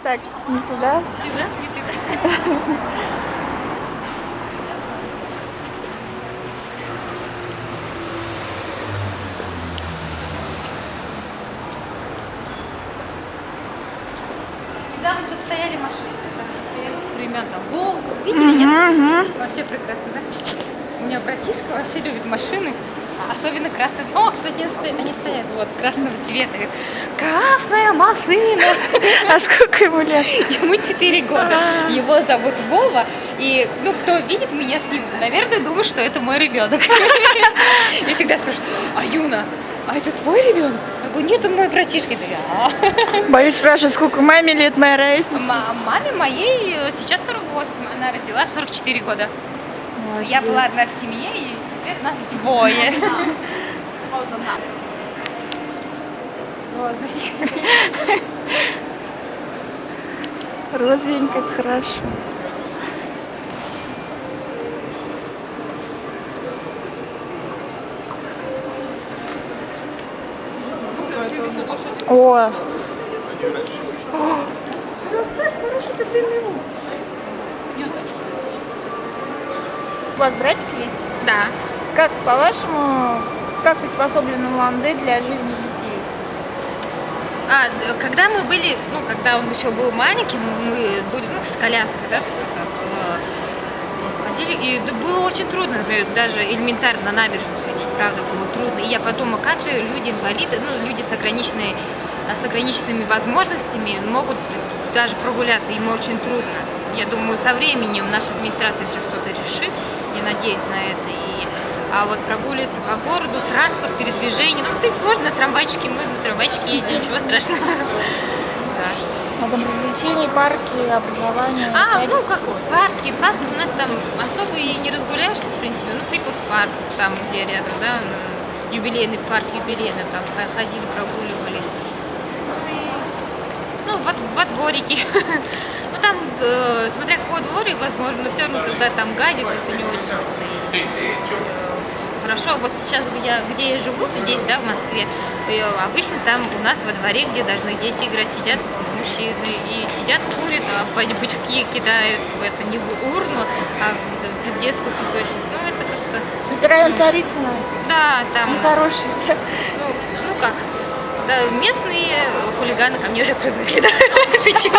Так, не сюда. Сюда, не сюда. Недавно тут стояли машины, там, советских времен, там, Волга. Видели, нет? Вообще прекрасно, да? У меня братишка вообще любит машины, особенно красного. О, кстати, они стоят, вот, красного цвета. Говорит, красная машина. А сколько ему лет? Ему 4 года. Его зовут Вова. И, ну, кто видит меня с ним, наверное, думает, что это мой ребенок. Я всегда спрашиваю, а Юна, а это твой ребенок? Я говорю, нет, он мой братишка. Я говорю, Боюсь спрашивать, сколько маме лет моя Раиса. Маме моей сейчас 48, она родила в 44 года. Я была одна в семье, и теперь нас двое. Розовенько, это хорошо. О! У вас братик есть? Да. Как, по-вашему, как приспособлены улан-удэ для жизни детей? Когда мы были, ну, когда он еще был маленьким, мы были, ну, с коляской, да, ходили, и было очень трудно, например, даже элементарно на набережную сходить, правда, было трудно. И я подумала, как же люди инвалиды, ну, люди с ограниченными возможностями могут даже прогуляться, им очень трудно. Я думаю, со временем наша администрация все что-то решит, я надеюсь на это. А вот прогуливаться по городу, транспорт, передвижение, ну, в принципе, можно на трамвайчике, мы на трамвайчике ездим, ничего страшного. А там развлечения, парки, образование? Ну как парки у нас там особо и не разгуляешься, в принципе, ну, People's парк, там, где рядом, да, юбилейный парк, там ходили, прогуливались. Ну, во дворике. Ну, там, смотря какой дворик, возможно, но все равно, когда там гадит, это не очень хорошо. Вот сейчас, где я живу, здесь, да, в Москве, обычно там у нас во дворе, где должны дети играть, сидят мужчины и сидят, курят, а бычки кидают не в урну, а в детскую песочницу. Ну, это как-то... Это район Царицына? Да, там... Нехороший. Ну как... Да, местные хулиганы ко мне уже привыкли, да, шучу.